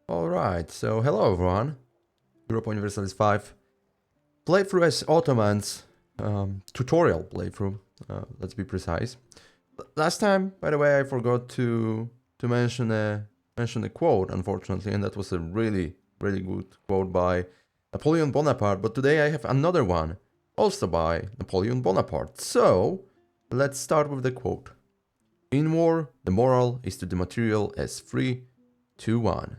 Alright, so hello everyone. Europa Universalis 5 playthrough as Ottomans, tutorial playthrough, let's be precise. Last time, by the way, I forgot to mention a quote, unfortunately, and that was a really good quote by Napoleon Bonaparte, but today I have another one, also by Napoleon Bonaparte. So, let's start with the quote. In war, the moral is to the material as 3, 2, 1.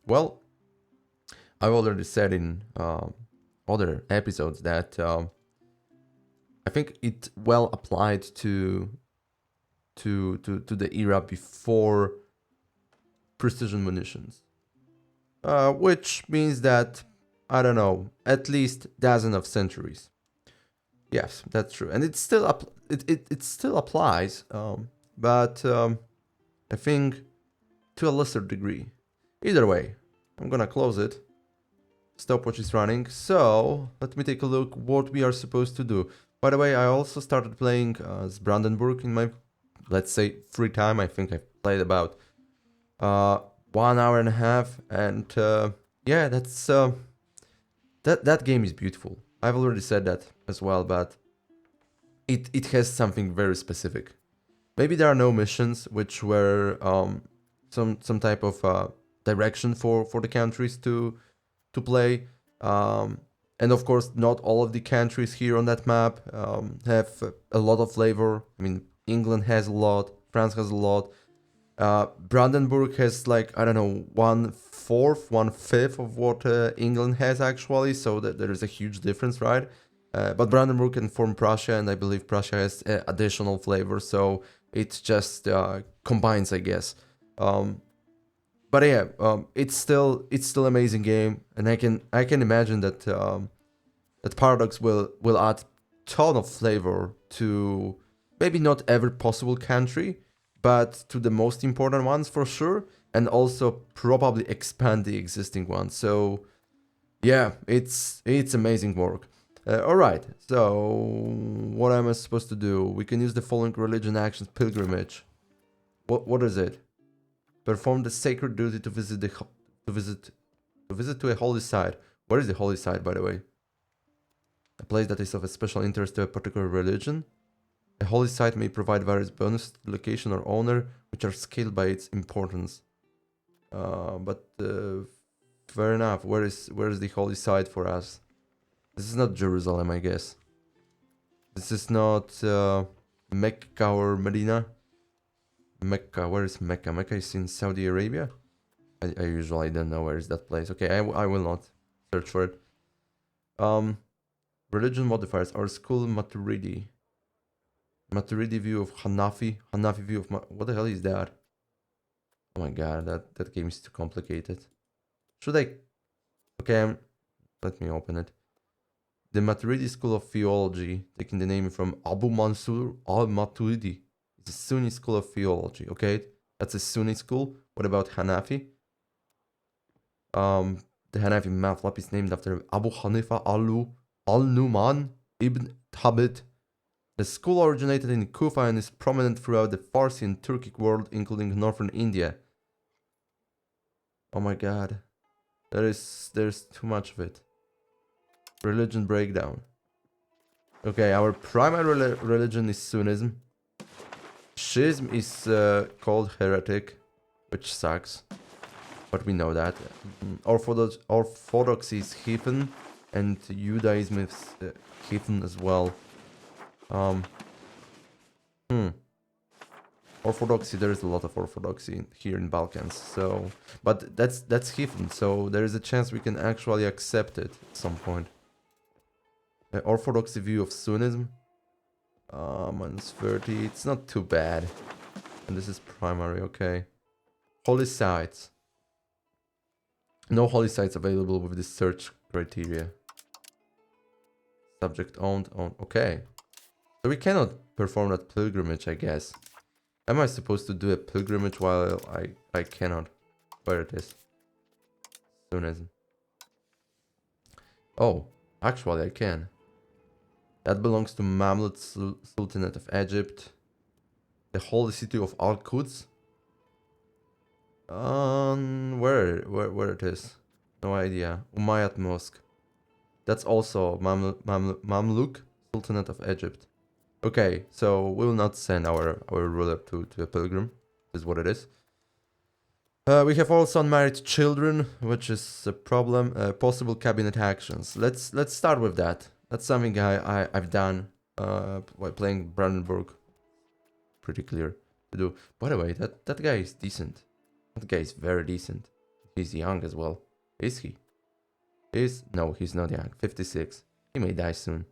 Well, I've already said in other episodes that I think it well applied to the era before precision munitions, which means that I don't know, at least dozen of centuries. Yes, that's true, and it still applies, but I think to a lesser degree. Either way, I'm gonna close it. Stopwatch is running, so let me take a look what we are supposed to do. By the way, I also started playing as Brandenburg in my, let's say, free time. I think I've played about 1 hour and a half, and yeah, that game is beautiful. I've already said that as well, but it has something very specific. Maybe there are no missions which were some type of direction for the countries to play. And of course, not all of the countries here on that map have a lot of flavor. I mean, England has a lot, France has a lot. Brandenburg has like, I don't know, 1/4, 1/5 of what England has actually, so that there is a huge difference, right? But Brandenburg can form Prussia, and I believe Prussia has additional flavor, so it just combines, I guess. But yeah, it's still amazing game, and I can imagine that that Paradox will add ton of flavor to maybe not every possible country, but to the most important ones for sure, and also probably expand the existing ones. So yeah, it's amazing work. All right, so what am I supposed to do? We can use the following religion actions pilgrimage. What is it? Perform the sacred duty to visit to a holy site. Where is the holy site, by the way? A place that is of a special interest to a particular religion. A holy site may provide various bonuses to the location or owner, which are scaled by its importance. But fair enough. Where is the holy site for us? This is not Jerusalem, I guess. This is not Mecca or Medina. Mecca, where is Mecca? Mecca is in Saudi Arabia? I usually don't know where is that place. Okay, I will not search for it. Religion modifiers. Our school Maturidi. Maturidi view of Hanafi. Hanafi view of... what the hell is that? Oh my god, that game is too complicated. Should I... okay, let me open it. The Maturidi School of Theology, taking the name from Abu Mansur al-Maturidi. It's a Sunni school of theology. Okay, that's a Sunni school. What about Hanafi? The Hanafi madhab is named after Abu Hanifa al-Numan ibn Thabit. The school originated in Kufa and is prominent throughout the Farsi and Turkic world, including northern India. Oh my god, there's too much of it. Religion breakdown. Okay, our primary religion is Sunnism. Shiism is called heretic, which sucks, but we know that. Orthodoxy is heathen, and Judaism is heathen as well. Orthodoxy, there is a lot of orthodoxy here in Balkans, so, but that's heathen, so there is a chance we can actually accept it at some point. The orthodoxy view of Sunnism. Minus 30, it's not too bad. And this is primary, okay. Holy sites. No holy sites available with this search criteria. Subject owned, okay. So we cannot perform that pilgrimage, I guess. Am I supposed to do a pilgrimage while I cannot? Where it is? Sunnism. Oh, actually I can. That belongs to Mamluk Sultanate of Egypt. The holy city of Al-Quds. Where it is? No idea. Umayyad Mosque. That's also Mamluk Sultanate of Egypt. Okay, so we will not send our ruler to a pilgrim. This is what it is. We have also unmarried children, which is a problem. Possible cabinet actions. Let's start with that. That's something I've done while playing Brandenburg. Pretty clear to do. By the way, that guy is decent. That guy is very decent. He's young as well. Is he? No, he's not young. 56. He may die soon.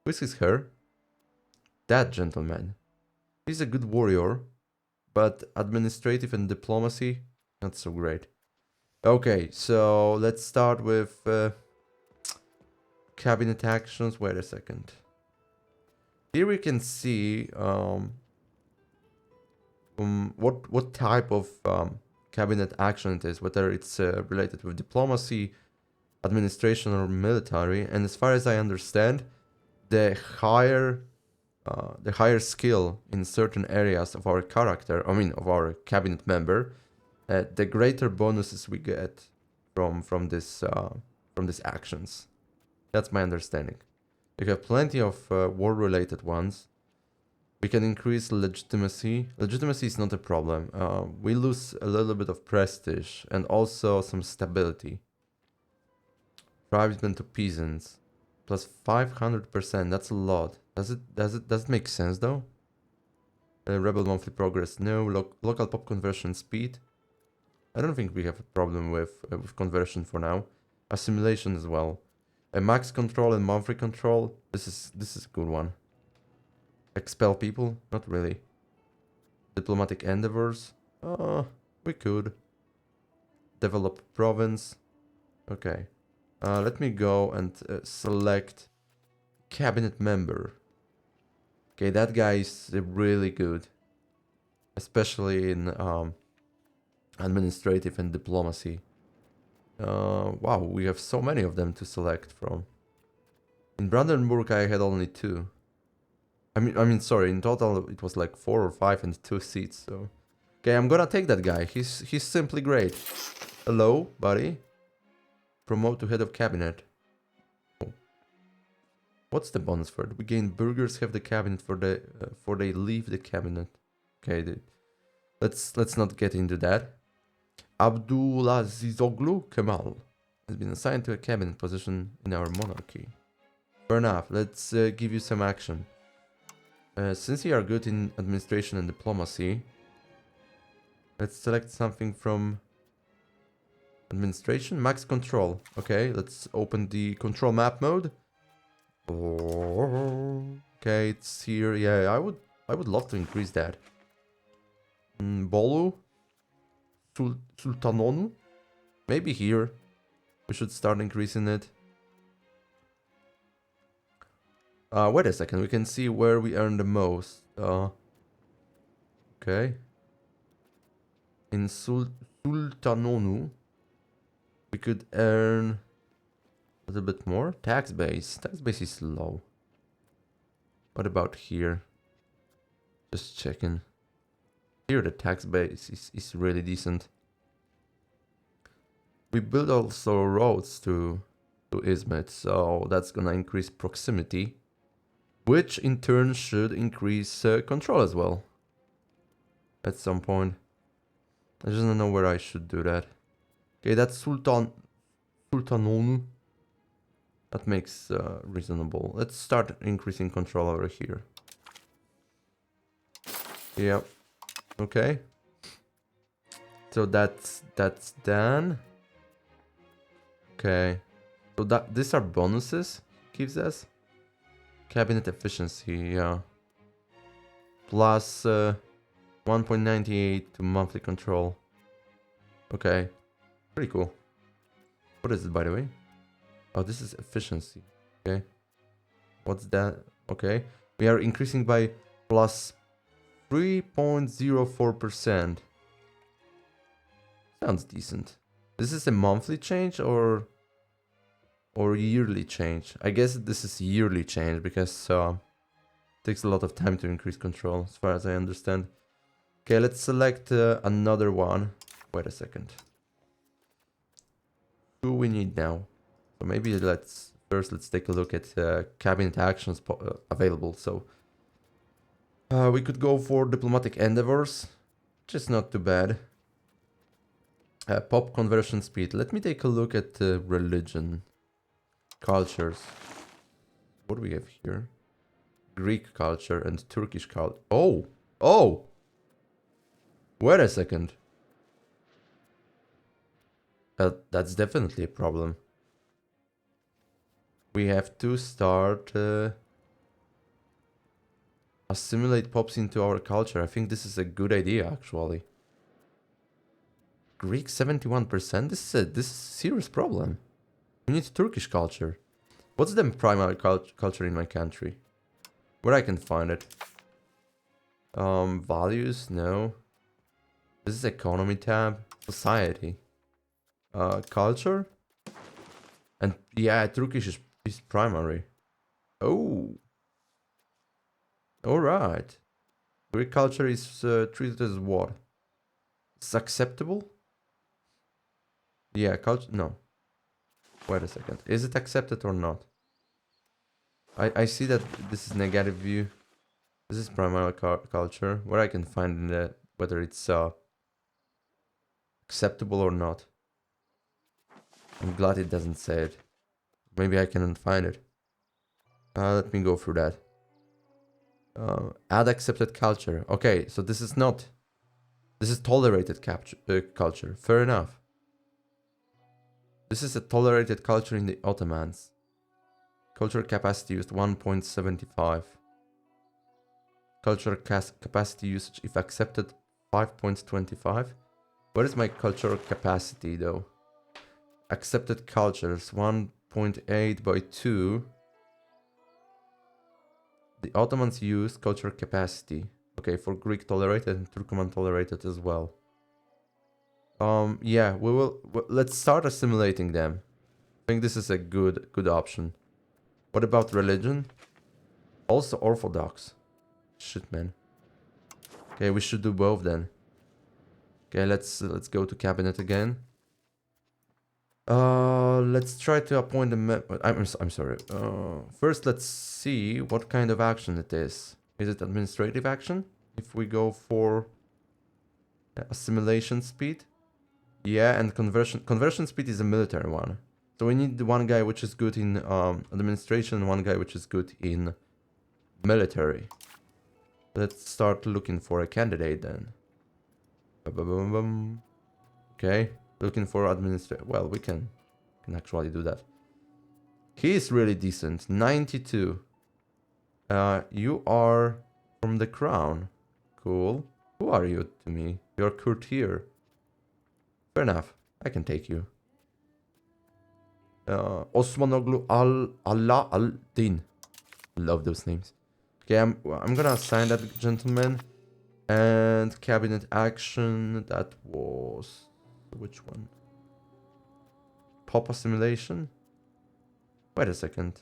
Who's his hair? That gentleman. He's a good warrior, but administrative and diplomacy, not so great. Okay, so let's start with cabinet actions. Wait a second. Here we can see what type of cabinet action it is, whether it's related with diplomacy, administration, or military. And as far as I understand, the higher skill in certain areas of our character, I mean of our cabinet member, the greater bonuses we get from this actions. That's my understanding. We have plenty of war-related ones. We can increase legitimacy. Legitimacy is not a problem. We lose a little bit of prestige and also some stability. Tribesmen to peasants, plus 500%. That's a lot. Does it make sense though? Rebel monthly progress. No. Local pop conversion speed. I don't think we have a problem with conversion for now. Assimilation as well. Max control and monthly control. This is a good one. Expel people? Not really. Diplomatic endeavors? We could. Develop province. Okay. Let me go and select cabinet member. Okay, that guy is really good. Especially in administrative and diplomacy. Wow, we have so many of them to select from. In Brandenburg I had only 2. I mean, sorry, in total it was like 4 or 5 and 2 seats, so... Okay, I'm gonna take that guy. He's simply great. Hello, buddy. Promote to head of cabinet. Oh. What's the bonus for it? We gain burghers have the cabinet for they leave the cabinet. Okay, let's not get into that. Abdulazizoglu Kemal has been assigned to a cabinet position in our monarchy. Fair enough. Let's give you some action. Since you are good in administration and diplomacy, let's select something from administration. Max control. Okay, let's open the control map mode. Okay, it's here. Yeah, I would love to increase that. Bolu, Sultanonu, maybe here. We should start increasing it. Wait a second, we can see where we earn the most. Okay. In Sultanonu, we could earn a little bit more. Tax base. Tax base is low. What about here? Just checking. Here the tax base is really decent. We build also roads to Izmit, so that's gonna increase proximity, which in turn should increase control as well. At some point. I just don't know where I should do that. Okay, that's Sultanonu. That makes reasonable. Let's start increasing control over here. Yeah. Okay. So that's done. Okay. So these are bonuses gives us. Cabinet efficiency, yeah. Plus 1.98 to monthly control. Okay. Pretty cool. What is it, by the way? Oh, this is efficiency. Okay. What's that? Okay. We are increasing by plus 3.04%. Sounds decent. This is a monthly change or yearly change? I guess this is yearly change because it takes a lot of time to increase control as far as I understand. Okay, let's select another one. Wait a second. Who we need now? So maybe let's take a look at cabinet actions available. So we could go for diplomatic endeavors, which is not too bad. Pop conversion speed. Let me take a look at religion, cultures. What do we have here? Greek culture and Turkish culture. Oh! Wait a second. That's definitely a problem. We have to start assimilate pops into our culture. I think this is a good idea, actually. Greek 71%? This is a serious problem. We need Turkish culture. What's the primary culture in my country? Where I can find it? Values? No. This is economy tab. Society. Culture? And yeah, Turkish is primary. Oh. Alright. Greek culture is treated as what? It's acceptable? Yeah, culture. No. Wait a second. Is it accepted or not? I see that this is negative view. This is primary culture. Where I can find whether it's acceptable or not. I'm glad it doesn't say it. Maybe I cannot find it. Let me go through that. Add accepted culture. Okay, so this is not. This is tolerated culture. Fair enough. This is a tolerated culture in the Ottomans. Culture capacity used 1.75. Culture capacity usage if accepted 5.25. What is my cultural capacity though? Accepted cultures 1.8 by 2. The Ottomans used cultural capacity. Okay, for Greek tolerated and Turkoman tolerated as well. Yeah, we will. Let's start assimilating them. I think this is a good option. What about religion? Also Orthodox. Shit, man. Okay, we should do both then. Okay, let's go to cabinet again. Let's try to appoint a I'm sorry. First, let's see what kind of action it is. Is it administrative action? If we go for assimilation speed, yeah, and conversion speed is a military one. So we need the one guy which is good in administration, and one guy which is good in military. Let's start looking for a candidate then. Okay, looking for administration. Well, we can actually do that. He is really decent. 92. You are from the crown. Cool. Who are you to me? You're courtier. Fair enough. I can take you. Osmanoglu Allah al-Din. Love those names. Okay, I'm gonna assign that gentleman. And cabinet action, that was... which one? Pop assimilation? Wait a second.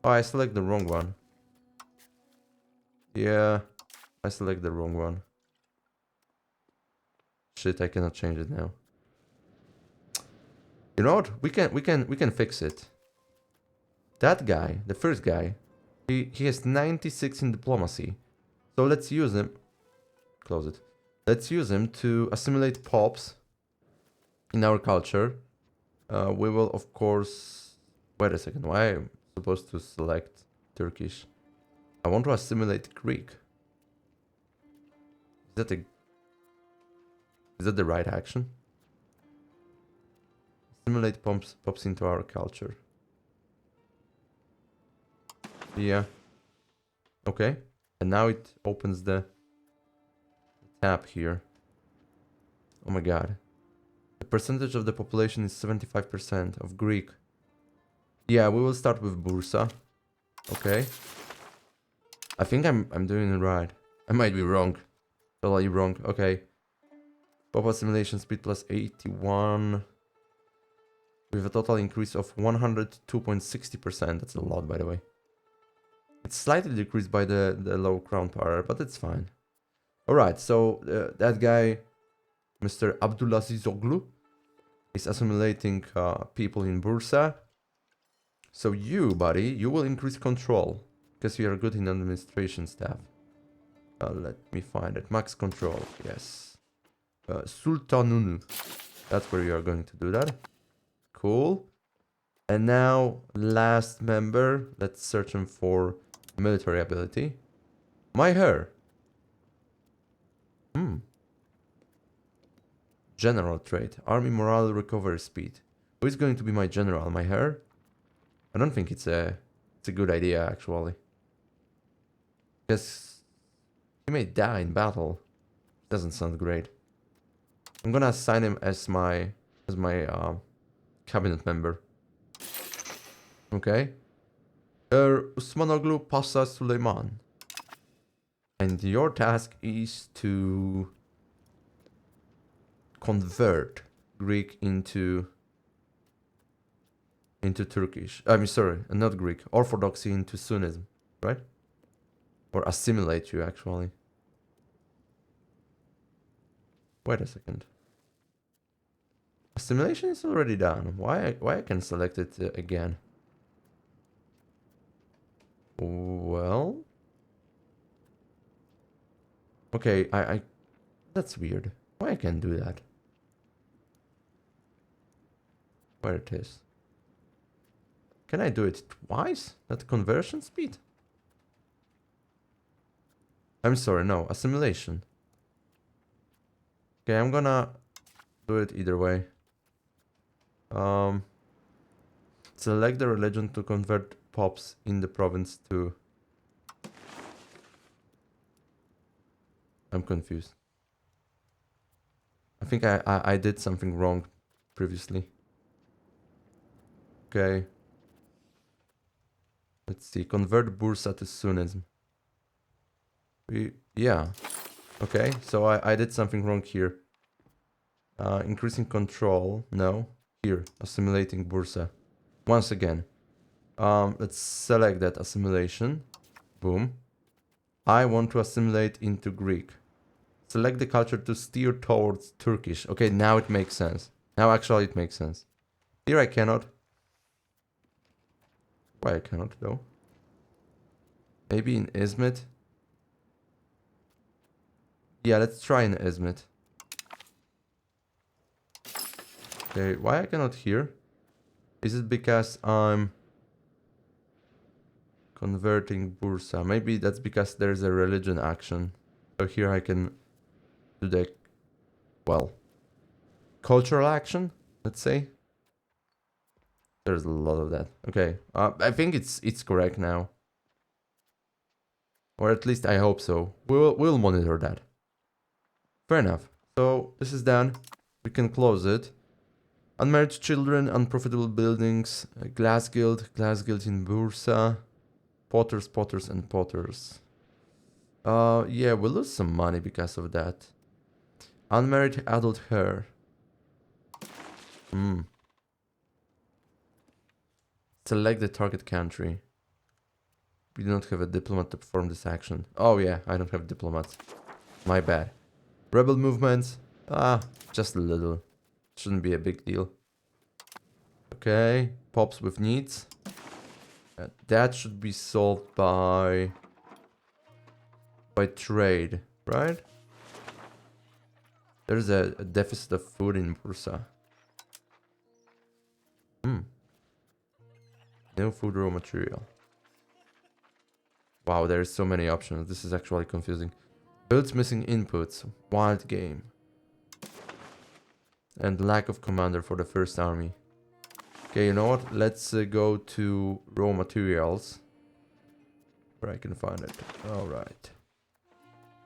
Oh, I select the wrong one. Yeah, I select the wrong one. Shit, I cannot change it now. You know what? We can fix it. That guy, the first guy, he has 96 in diplomacy. So let's use him. Close it. Let's use him to assimilate pops in our culture. We will, of course... Wait a second, why am I supposed to select Turkish? I want to assimilate Greek. Is that the right action? Assimilate pops into our culture. Yeah. Okay. And now it opens the tab here. Oh my god. The percentage of the population is 75% of Greek. Yeah, we will start with Bursa. Okay. I think I'm doing it right. I might be wrong. Totally wrong. Okay. Pop assimilation speed plus 81. With a total increase of 102.60%. That's a lot, by the way. It's slightly decreased by the low crown power, but it's fine. Alright, so that guy Mr. Abdulazizoglu is assimilating people in Bursa. So you, buddy, you will increase control because you are good in administration staff. Let me find it. Max control, yes. Sultanunu. That's where you are going to do that. Cool. And now, last member. Let's search him for military ability. My hair. General trait. Army morale recovery speed. Who is going to be my general? My hair? I don't think it's a good idea, actually. Because he may die in battle. Doesn't sound great. I'm gonna assign him as my cabinet member. Okay. Usmanoglu Pasa Suleiman. And your task is to convert Greek into Turkish. I mean, sorry, not Greek. Orthodoxy into Sunnism, right? Or assimilate you, actually. Wait a second. Assimilation is already done. Why I can select it again? Well, okay. I that's weird. Why I can't do that? Where it is? Can I do it twice? That conversion speed? I'm sorry, no, assimilation. Okay, I'm gonna do it either way. Select the religion to convert pops in the province to... I'm confused. I think I did something wrong previously. Okay. Let's see. Convert Bursa to Sunnism. Yeah. Okay, so I did something wrong here. Increasing control. No. Here. Assimilating Bursa. Once again. Let's select that assimilation. Boom. I want to assimilate into Greek. Select the culture to steer towards Turkish. Okay, now it makes sense. Now actually it makes sense. Here I cannot. Why I cannot though? Maybe in Izmit? Yeah, let's try in Izmit. Okay, why I cannot here? Is it because I'm converting Bursa? Maybe that's because there's a religion action. So here I can do the, well, cultural action, let's say. There's a lot of that. Okay, I think it's correct now. Or at least I hope so. We'll monitor that. Fair enough. So this is done. We can close it. Unmarried children, unprofitable buildings, glass guild in Bursa, potters, and potters. Yeah, we'll lose some money because of that. Unmarried adult hair. Select the target country. We do not have a diplomat to perform this action. Oh yeah, I don't have diplomats. My bad. Rebel movements. Just a little. Shouldn't be a big deal. Okay, pops with needs. That should be solved by trade, right? There's a deficit of food in Bursa. No food raw material. Wow, there's so many options. This is actually confusing. Builds missing inputs. Wild game. And lack of commander for the first army. Okay, you know what? Let's go to raw materials. Where I can find it. Alright.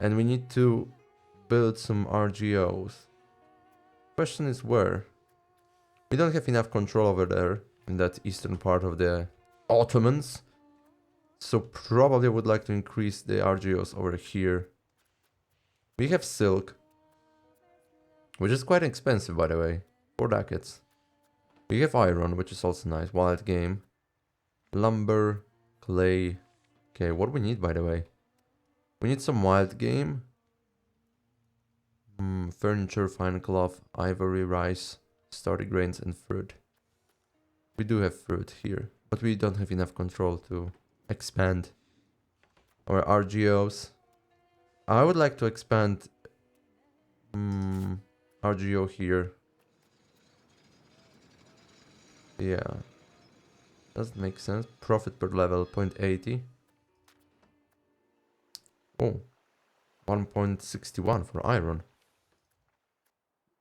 And we need to build some RGOs. Question is where? We don't have enough control over there. In that eastern part of the Ottomans. So probably I would like to increase the RGOs over here. We have silk. Which is quite expensive, by the way. 4 ducats. We have iron, which is also nice. Wild game. Lumber. Clay. Okay, what we need, by the way? We need some wild game. Furniture, fine cloth, ivory, rice, starter grains, and fruit. We do have fruit here, but we don't have enough control to expand our RGOs. I would like to expand RGO here. Yeah, doesn't make sense. Profit per level 0.80. Oh, 1.61 for iron.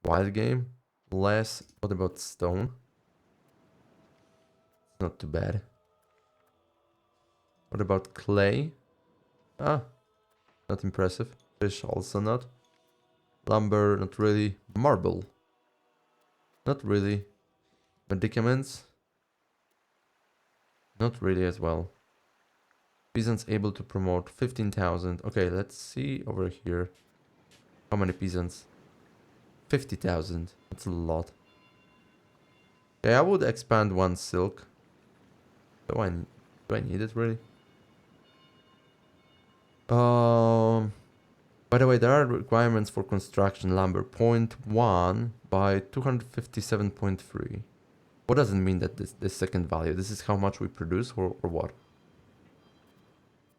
Wild game, less. What about stone? Not too bad. What about clay? Ah, not impressive. Fish also not. Lumber, not really. Marble, not really. Medicaments, not really as well. Peasants able to promote 15,000. Okay, let's see over here. How many peasants? 50,000. That's a lot. Okay, I would expand one silk. Do I need it really? By the way, there are requirements for construction lumber 0.1 by 257.3. What does it mean that this second value? This is how much we produce or what?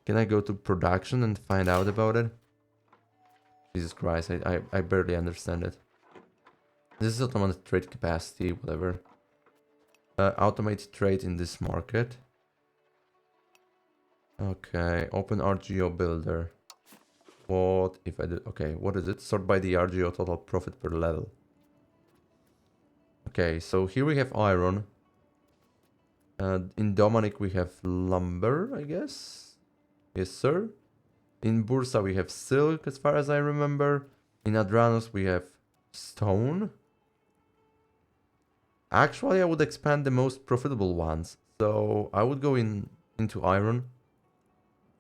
Can I go to production and find out about it? Jesus Christ, I barely understand it. This is Ottoman trade capacity, whatever. Automate trade in this market. Okay, open RGO builder. What if I do? Okay, what is it? Sort by the RGO total profit per level. Okay, so here we have iron. In Dominic we have lumber, I guess. Yes, sir. In Bursa we have silk, as far as I remember. In Adranos we have stone. Actually, I would expand the most profitable ones. So I would go into iron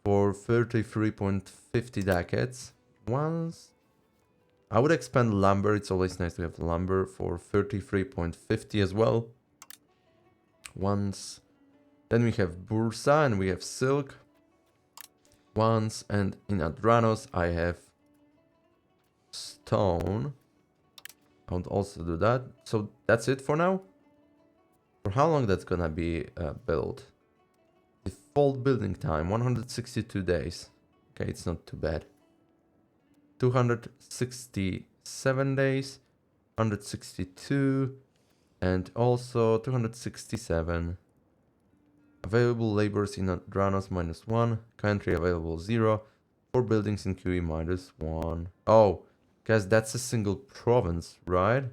for 33.50 ducats. Once I would expand lumber. It's always nice to have lumber for 33.50 as well. Once. Then we have Bursa and we have silk. Once, and in Adranos I have stone. I would also do that. So that's it for now. For how long that's gonna be built? Default building time 162 days. Okay, it's not too bad. 267 days, 162, and also 267. Available labors in Adranos -1. Country available 0. 4 buildings in QE -1. Oh, guys, that's a single province, right?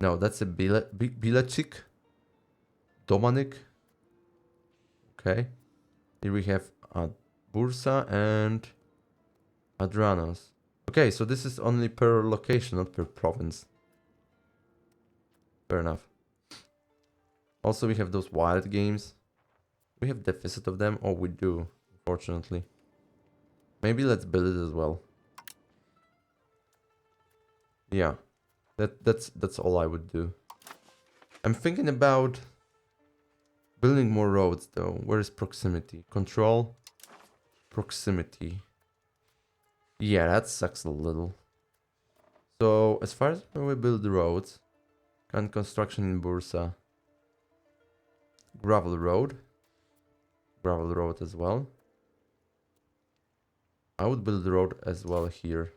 No, that's a Bilachik. Domanic. Okay. Here we have Bursa and Adranos. Okay, so this is only per location, not per province. Fair enough. Also, we have those wild games. We have deficit of them. Oh, we do, unfortunately. Maybe let's build it as well. Yeah, that's all I would do. I'm thinking about building more roads though. Where is proximity? Control. Proximity. Yeah, that sucks a little. So as far as when we build the roads, and construction in Bursa. Gravel road. Gravel road as well. I would build the road as well here.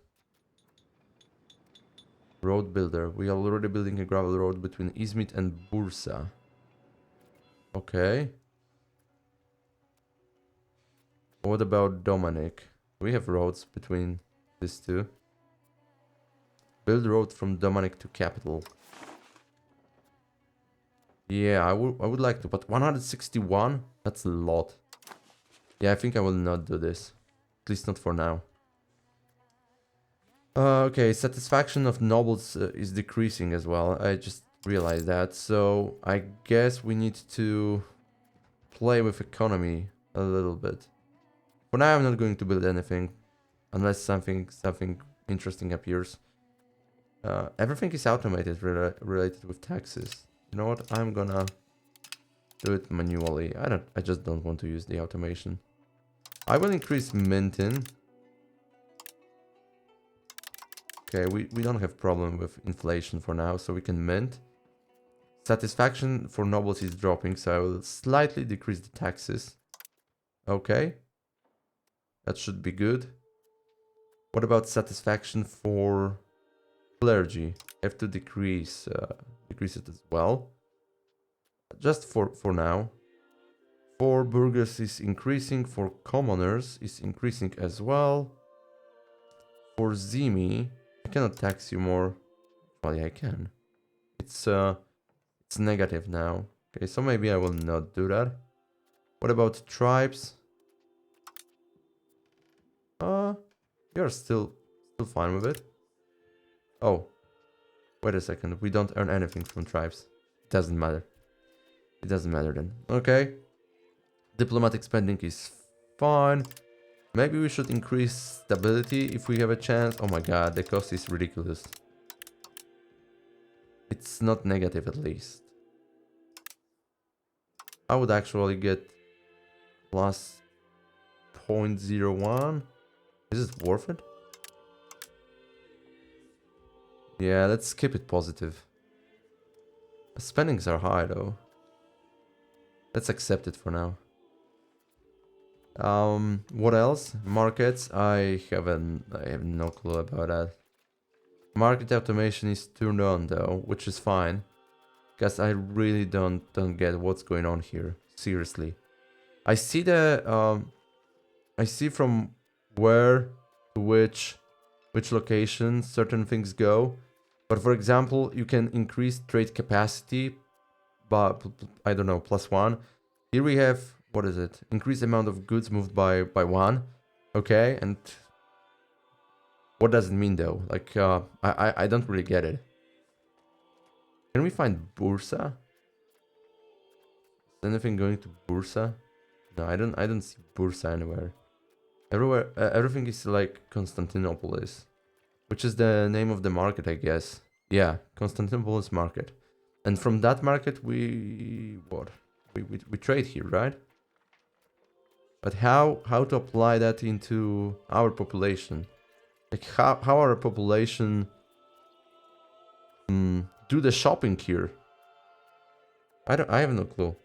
Road builder. We are already building a gravel road between Izmit and Bursa. Okay. What about Domanic? We have roads between these two. Build road from Domanic to capital. Yeah, I would like to, but 161? That's a lot. Yeah, I think I will not do this. At least not for now. Okay, satisfaction of nobles is decreasing as well. I just realized that. So I guess we need to play with economy a little bit. For now, I'm not going to build anything unless something interesting appears. Everything is automated related with taxes. You know what? I'm gonna do it manually. I just don't want to use the automation. I will increase minting. Okay, we don't have problem with inflation for now, so we can mint. Satisfaction for nobles is dropping, so I will slightly decrease the taxes. Okay. That should be good. What about satisfaction for clergy? I have to decrease it as well. Just for now. For burghers is increasing, for commoners is increasing as well. For Zimi, I cannot tax you more. Well, yeah, I can. It's negative now. Okay, so maybe I will not do that. What about tribes? You're still fine with it. Oh, wait a second. We don't earn anything from tribes. It doesn't matter. It doesn't matter then. Okay. Diplomatic spending is fine. Maybe we should increase stability if we have a chance. Oh my god, the cost is ridiculous. It's not negative at least. I would actually get plus 0.01. Is it worth it? Yeah, let's keep it positive. The spendings are high though. Let's accept it for now. What else? Markets. I have no clue about that. Market automation is turned on though, which is fine. Because I really don't get what's going on here. Seriously. I see I see from where to which location certain things go. But for example, you can increase trade capacity by, I don't know, +1. Here we have, what is it? Increase amount of goods moved by 1. Okay, and what does it mean though? Like, I don't really get it. Can we find Bursa? Is anything going to Bursa? No, I don't see Bursa anywhere. Everywhere, everything is like Constantinopolis, which is the name of the market, I guess. Yeah, Constantinopolis market. And from that market, we trade here, right? But how to apply that into our population? Like how our population do the shopping here? I have no clue.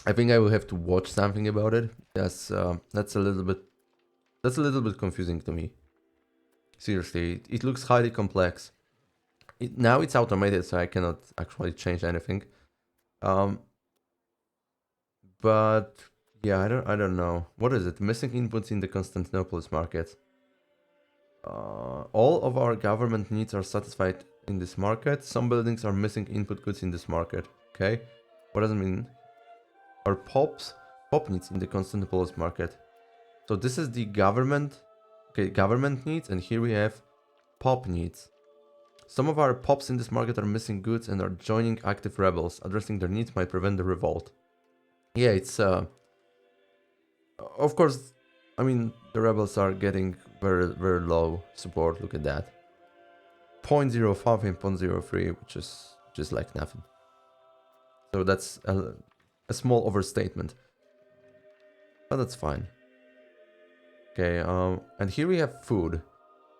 I think I will have to watch something about it. That's a little bit confusing to me. Seriously, it looks highly complex. Now it's automated, so I cannot actually change anything. But yeah, I don't know. What is it? Missing inputs in the Constantinopolis market. All of our government needs are satisfied in this market. Some buildings are missing input goods in this market. Okay, what does it mean? Our pop needs in the Constantinopolis market. So this is the government. Okay, government needs, and here we have pop needs. Some of our pops in this market are missing goods and are joining active rebels. Addressing their needs might prevent the revolt. Yeah, it's of course, I mean, the rebels are getting very low support. Look at that. 0.05 and 0.03, which is just like nothing. So that's a small overstatement. But that's fine. Okay, and here we have food.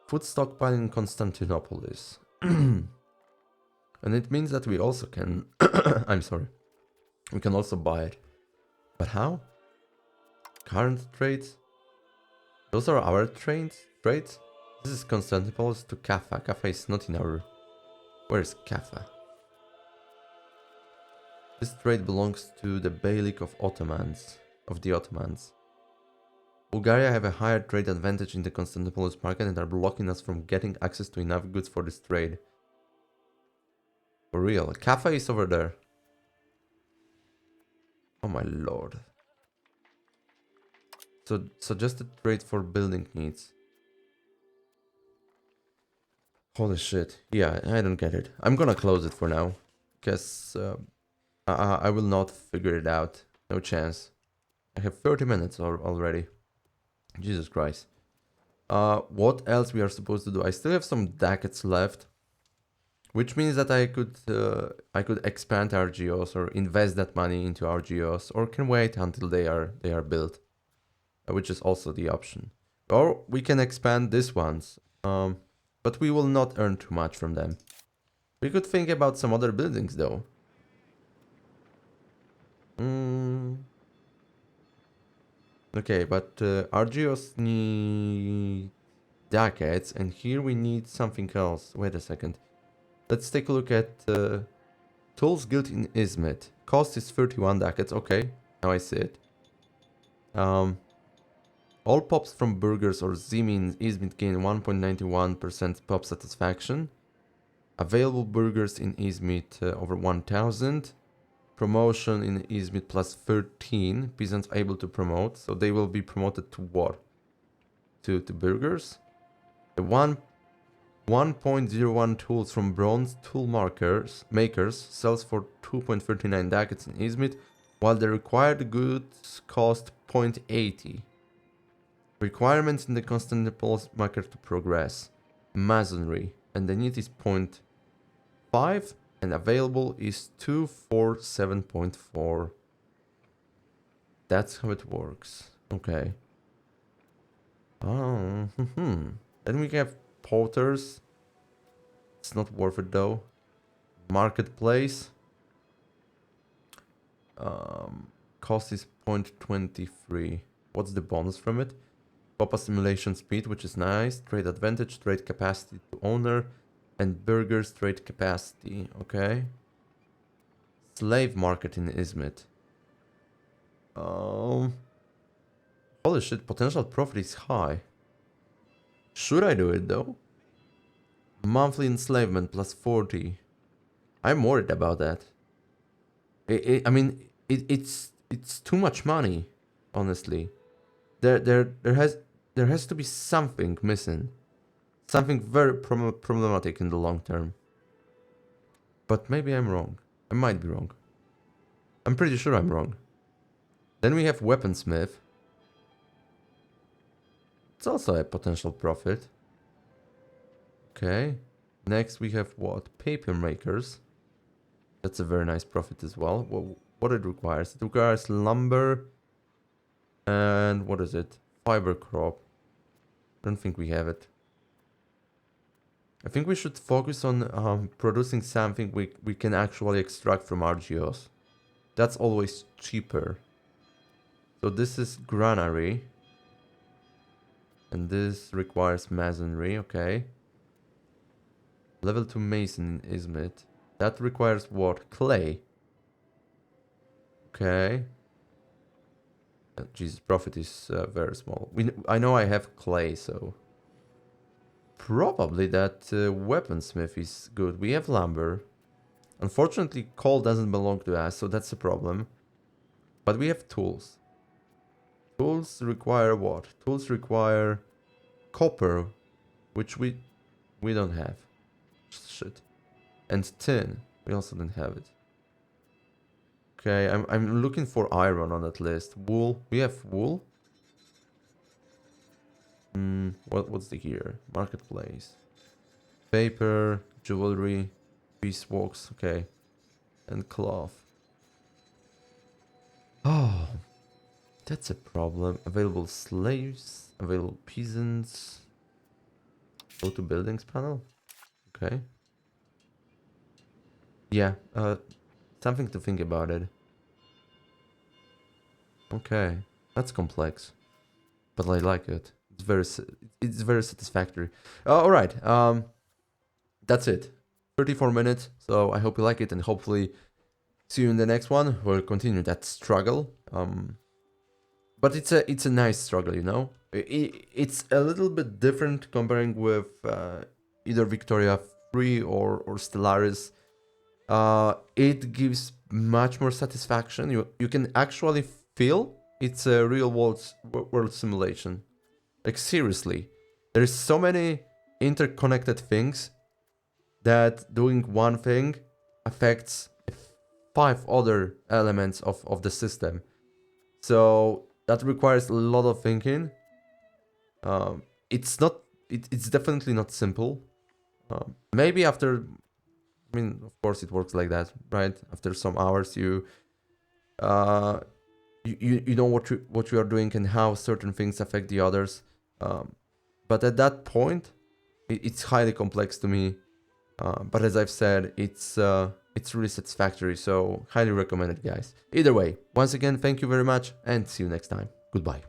Food stockpile in Constantinopolis. And it means that we also can... I'm sorry. We can also buy it. But how? Current trades? Those are our trades? This is Constantinopolis to Kaffa. Kaffa is not in our... Where is Kaffa? This trade belongs to the Beylik of Ottomans. Bulgaria have a higher trade advantage in the Constantinopolis market and are blocking us from getting access to enough goods for this trade. For real, Kaffa is over there. Oh my lord. So just a trade for building needs. Holy shit. Yeah, I don't get it. I'm gonna close it for now. Because I will not figure it out. No chance. I have 30 minutes already. Jesus Christ. What else we are supposed to do? I still have some ducats left, which means that I could expand our geos or invest that money into our geos, or can wait until they are built, which is also the option. Or we can expand these ones. But we will not earn too much from them. We could think about some other buildings though. Okay, but Argios need jackets, and here we need something else. Wait a second. Let's take a look at Tools Guild in Izmit. Cost is 31 ducats. Okay, now I see it. All pops from burgers or zimi in Izmit gain 1.91% pop satisfaction. Available burgers in Izmit over 1000. Promotion in Izmit plus 13. Peasants able to promote. So they will be promoted to what? To burgers? The 1.01 tools from bronze tool makers sells for 2.39 ducats in Izmit, while the required goods cost 0.80. Requirements in the Constantinople market to progress. Masonry, and the need is 0.5, and available is 247.4. That's how it works. Okay. Oh, Then we have porters. It's not worth it though. Marketplace. Cost is 0.23. What's the bonus from it? Pop assimilation speed, which is nice. Trade advantage, trade capacity to owner, and burgers trade capacity. Okay. Slave market in Izmit. Holy shit, potential profit is high. Should I do it though? Monthly enslavement plus 40. I'm worried about that. I mean, it's too much money, honestly. There has to be something missing. Something very problematic in the long term. But maybe I'm wrong. I might be wrong. I'm pretty sure I'm wrong. Then we have weaponsmith. It's also a potential profit. Okay. Next we have what? Paper makers. That's a very nice profit as well. What it requires? It requires lumber. And what is it? Fiber crop. Don't think we have it. I think we should focus on producing something we can actually extract from RGOs. That's always cheaper. So this is granary. And this requires masonry, okay. Level 2 mason in Izmit. That requires what? Clay. Okay. Jesus, profit is very small. I know I have clay, so... Probably that weaponsmith is good. We have lumber. Unfortunately, coal doesn't belong to us, so that's a problem. But we have tools. Tools require what? Tools require copper, which we don't have. Shit. And tin. We also don't have it. Okay, I'm looking for iron on that list. Wool. We have wool. What's the here? Marketplace. Paper, jewelry, beeswax, okay. And cloth. Oh, that's a problem. Available slaves, available peasants. Go to buildings panel. Okay. Yeah, something to think about it. Okay, that's complex, but I like it. It's very satisfactory. All right, that's it. 34 minutes. So I hope you like it, and hopefully see you in the next one. We'll continue that struggle. But it's a nice struggle, you know. It's a little bit different comparing with either Victoria 3 or Stellaris. It gives much more satisfaction. You can actually feel it's a real world simulation. Like seriously, there's so many interconnected things that doing one thing affects 5 other elements of the system. So that requires a lot of thinking. It's definitely not simple. Maybe after, I mean, of course it works like that, right? After some hours, you know what you are doing and how certain things affect the others. But at that point, It's highly complex to me, but as I've said, it's really satisfactory, so highly recommend it, guys. Either way, once again, thank you very much, and see you next time. Goodbye.